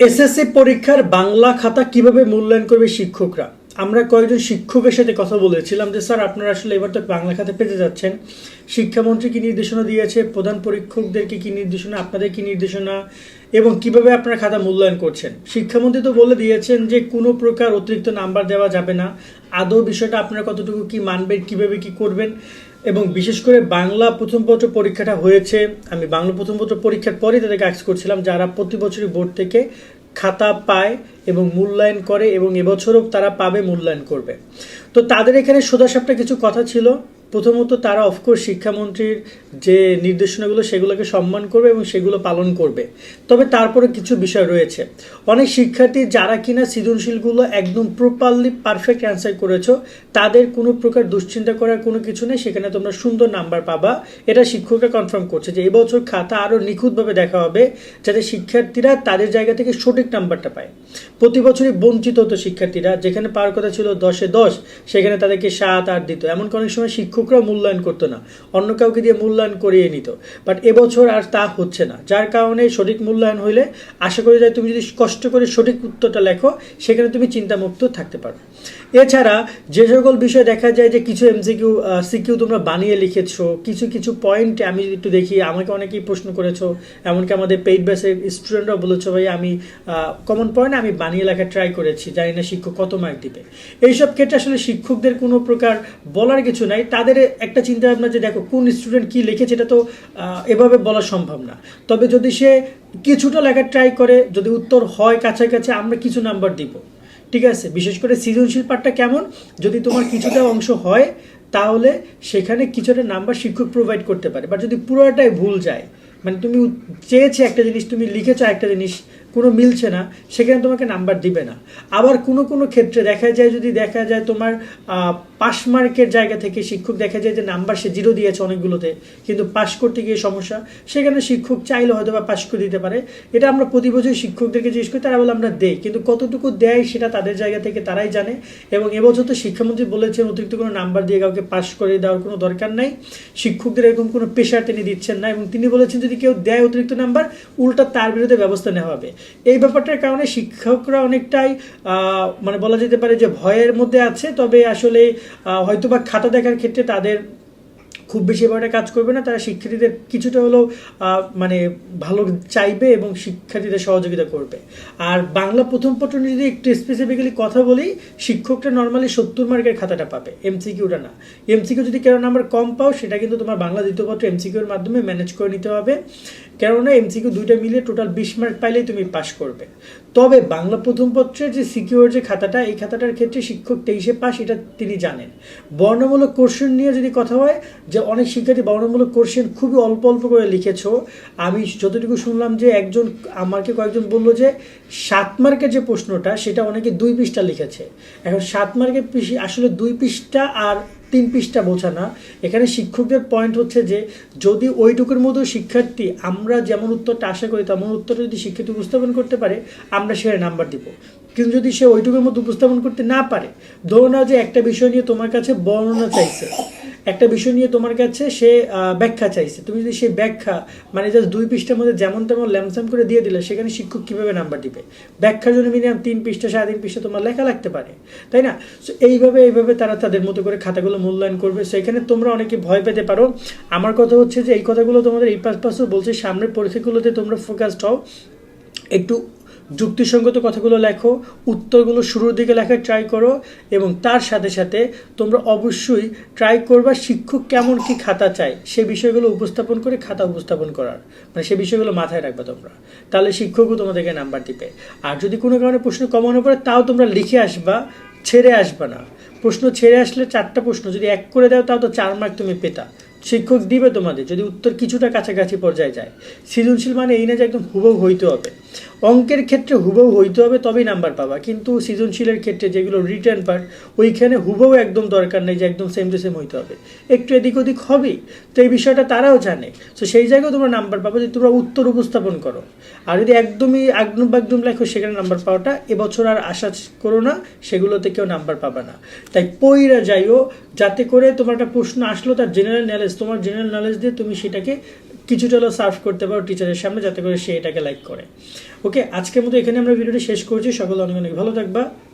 SSC পরীক্ষার বাংলা খাতা কিভাবে মূল্যায়ন করবে শিক্ষকরা? আমরা কয়েকজন শিক্ষকের সাথে কথা বলেছিলাম যে স্যার আপনারা আসলে এবার তো বাংলা খাতা পেতে যাচ্ছেন, শিক্ষামন্ত্রী কি নির্দেশনা দিয়েছে, প্রধান পরীক্ষকদেরকে কি নির্দেশনা, আপনাদের কি নির্দেশনা, এবং কিভাবে আপনারা খাতা মূল্যায়ন করছেন। শিক্ষামন্ত্রী তো বলে দিয়েছেন যে কোনো প্রকার অতিরিক্ত নাম্বার দেওয়া যাবে না। আদৌ বিষয়টা আপনারা কতটুকু কি মানবেন, কিভাবে কি করবেন, এবং বিশেষ করে বাংলা প্রথম পত্র পরীক্ষাটা হয়েছে, আমি বাংলা প্রথম পত্র পরীক্ষার পরেই তাদেরকে আক্স করছিলাম যারা প্রতি বছরই বোর্ড থেকে খাতা পায় এবং মূল্যায়ন করে এবং এবছরও তারা পাবে, মূল্যায়ন করবে। তো তাদের এখানে সোজাসাপটা কিছু কথা ছিল। প্রথমত তারা অফকোর্স শিক্ষামন্ত্রীর যে নির্দেশনাগুলো সেগুলোকে সম্মান করবে এবং সেগুলো পালন করবে, তবে তারপরে কিছু বিষয় রয়েছে। অনেক শিক্ষার্থী যারা কিনা সৃজনশীলগুলো একদম প্রপারলি পারফেক্ট অ্যান্সার করেছো, তাদের কোনো প্রকার দুশ্চিন্তা করার কোনো কিছু নেই, সেখানে তোমরা সুন্দর নাম্বার পাবা। এটা শিক্ষকরা কনফার্ম করছে যে এবছর খাতা আরও নিখুঁতভাবে দেখা হবে, যাতে শিক্ষার্থীরা তাদের জায়গা থেকে সঠিক নাম্বারটা পায়। প্রতি বছরই বঞ্চিত হতো শিক্ষার্থীরা, যেখানে পাওয়ার কথা ছিল 10-এ 10, সেখানে তাদেরকে 7-8 দিত। এমন অনেক সময় শিক্ষকরাও মূল্যায়ন করতো না, অন্য কাউকে দিয়ে মূল্যায়ন করিয়ে নিত। বাট এবছর আর তা হচ্ছে না, যার কারণে সঠিক মূল্যায়ন হইলে আশা করি যে তুমি যদি কষ্ট করে সঠিক উত্তরটা লেখো, সেখানে তুমি চিন্তামুক্ত থাকতে পারো। এছাড়া যে সকল বিষয় দেখা যায় যে কিছু এমসিকিউ সিকিউ তোমরা বানিয়ে লিখেছো, কিছু কিছু পয়েন্ট আমি একটু দেখি, আমাকে অনেকেই প্রশ্ন করেছো, এমনকি আমাদের পেইড ব্যাচের স্টুডেন্টরাও বলেছো ভাই আমি কমন পয়েন্ট আমি বানিয়ে লেখা ট্রাই করেছি, জানি না শিক্ষক কত মার্ক দিবে। এইসব ক্ষেত্রে আসলে শিক্ষকদের কোনো প্রকার বলার কিছু নাই, তাদের একটা চিন্তা ভাবনা যে দেখো কোন স্টুডেন্ট কি লিখেছে এটা তো এভাবে বলা সম্ভব না। তবে যদি সে কিছুটা লেখা ট্রাই করে, যদি উত্তর হয় কাছাকাছি, আমরা কিছু নাম্বার দিব, ঠিক আছে। বিশেষ করে সৃজনশীল পাঠটা কেমন, যদি তোমার কিছুটা অংশ হয় তাহলে সেখানে কিছুটা নাম্বার শিক্ষক প্রোভাইড করতে পারে। বাট যদি পুরোটাই ভুল যায়, মানে তুমি চেয়েছে একটা জিনিস, তুমি লিখেছো একটা জিনিস, কোনো মিলছে না, সেখানে তোমাকে নাম্বার দিবে না। আবার কোনো কোনো ক্ষেত্রে দেখা যায়, যদি দেখা যায় তোমার পাস মার্কের জায়গা থেকে শিক্ষক দেখা যায় যে নাম্বার সে 0 দিয়েছে অনেকগুলোতে, কিন্তু পাস করতে গিয়ে সমস্যা, সেখানে শিক্ষক চাইলে হয়তো বা পাস করে দিতে পারে। এটা আমরা প্রতি বছর শিক্ষকদেরকে জিজ্ঞেস করি, তারা বলে আমরা দেই, কিন্তু কতটুকু দেয় সেটা তাদের জায়গা থেকে তারাই জানে। এবং এবছর তো শিক্ষামন্ত্রী বলেছেন অতিরিক্ত কোনো নাম্বার দিয়ে কাউকে পাস করে দেওয়ার কোনো দরকার নাই, শিক্ষকদের এরকম কোনো প্রেশার তিনি দিচ্ছেন না। এবং তিনি বলেছেন যদি কেউ দেয় অতিরিক্ত নাম্বার, উল্টা তার বিরুদ্ধে ব্যবস্থা নেওয়া হবে। এই ব্যাপারটার কারণে শিক্ষকরা অনেকটাই মানে বলা যেতে পারে যে ভয়ের মধ্যে আছে। তবে আসলে হয়তোবা খাতা দেখার ক্ষেত্রে তাদের খুব বেশি এবারে কাজ করবে না, তারা শিক্ষার্থীদের কিছুটা হলেও মানে ভালো চাইবে এবং শিক্ষার্থীদের সহযোগিতা করবে। আর বাংলা প্রথম পত্র নিয়ে যদি একটু স্পেসিফিক্যালি কথা বলি, শিক্ষকরা নর্মালি 70 মার্কের খাতাটা পাবে, এমসিকিউটা না। এমসিকিউ যদি কেন নাম্বার কম পাও, সেটা কিন্তু তোমার বাংলা দ্বিতীয় পত্র এমসিকিউর মাধ্যমে ম্যানেজ করে নিতে হবে, কেননা এমসিকিউ দুইটা মিলিয়ে টোটাল 20 মার্ক পাইলেই তুমি পাস করবে। তবে বাংলা প্রথম পত্রের যে সিকিউর যে খাতাটা, এই খাতাটার ক্ষেত্রে শিক্ষক 23-এ পাস, এটা তিনি জানেন। বর্ণমূলক কোশ্চেন নিয়ে যদি কথা হয়, যে অনেক শিক্ষার্থী বর্ণমূলক কোশ্চেন খুবই অল্প অল্প করে লিখেছো। আমি যতটুকু শুনলাম যে একজন আমাকে কয়েকজন বললো যে 7 মার্কের যে প্রশ্নটা সেটা অনেকে 2 পৃষ্ঠা লিখেছে। এখন 7 মার্কের আসলে 2 পৃষ্ঠা আর 3 পৃষ্ঠা বোঝা না। এখানে শিক্ষকদের পয়েন্ট হচ্ছে যে যদি ওইটুকুর মতো শিক্ষার্থী আমরা যেমন উত্তরটা আশা করি তেমন উত্তরটা যদি শিক্ষার্থী উপস্থাপন করতে পারে, আমরা সেটা নাম্বার দিব। কিন্তু যদি সে ওইটুকুর মতো উপস্থাপন করতে না পারে, ধরো না যে একটা বিষয় নিয়ে তোমার কাছে বর্ণনা চাইছে, একটা বিষয় নিয়ে তোমার কাছে সে ব্যাখ্যা চাইছে, তুমি যদি সেই ব্যাখ্যা মানে জাস্ট 2 পৃষ্ঠার মধ্যে যেমন তেমন ল্যামসাম করে দিয়ে দিলে, সেখানে শিক্ষক কীভাবে নাম্বার দিবে? ব্যাখ্যার জন্য মিনিমাম 3 পৃষ্ঠা 3.5 পৃষ্ঠা তোমার লেখা লাগতে পারে, তাই না? সো এইভাবে তারা তাদের মতো করে খাতাগুলো মূল্যায়ন করবে। সেখানে তোমরা অনেকে ভয় পেতে পারো। আমার কথা হচ্ছে যে এই কথাগুলো তোমাদের এই পাশও বলছে, সামনের পরীক্ষাগুলোতে তোমরা ফোকাসড হও, একটু যুক্তিসঙ্গত কথাগুলো লেখো, উত্তরগুলো শুরুর দিকে লেখার ট্রাই করো, এবং তার সাথে সাথে তোমরা অবশ্যই ট্রাই করবা শিক্ষক কেমন কি খাতা চায় সে বিষয়গুলো উপস্থাপন করে খাতা উপস্থাপন করার, মানে সে বিষয়গুলো মাথায় রাখবা তোমরা, তাহলে শিক্ষকও তোমাদেরকে নাম্বার দিবে। আর যদি কোনো কারণে প্রশ্ন কমানো পড়ে, তাও তোমরা লিখে আসবা, ছেড়ে আসবা না। প্রশ্ন ছেড়ে আসলে 4টা প্রশ্ন যদি 1 করে দাও, তাও তো 4 মার্ক তুমি পেতা, শিক্ষক দিবে তোমাদের যদি উত্তর কিছুটা কাছাকাছি পর্যায়ে যায়। সৃজনশীল মানে এই না যে একদম হুবহু হইতে হবে, অঙ্কের ক্ষেত্রে হুবহু হইতে হবে তবেই নাম্বার পাবা, কিন্তু সৃজনশীলের ক্ষেত্রে যেগুলো রিটার্ন পার্ট, ওইখানে হুবহু একদম দরকার নেই যে একদম সেম টু সেম হইতে হবে, একটু এদিক ওদিক হবেই। তো এই বিষয়টা তারাও জানে। তো সেই জায়গায় তোমরা নাম্বার পাবো যদি তোমরা উত্তর উপস্থাপন করো। আর যদি একদমই আগডুম বাগডুম লেখো, সেখানে নাম্বার পাওয়াটা এবছর আর আশা করো না, সেগুলোতে কেউ নাম্বার পাবে না। তাই পইরা যাইও, যাতে করে তোমার একটা প্রশ্ন আসলো তার জেনারেল নলেজ, তোমার জেনারেল নলেজ দিয়ে তুমি সেটাকে কিছুটা হলেও সার্ভ করতে পারো টিচারের সামনে, যাতে করে সে এটাকে লাইক করে। ওকে, আজকের মতো এখানে আমরা ভিডিওটি শেষ করছি। সকলে অনেক অনেক ভালো থাকবা।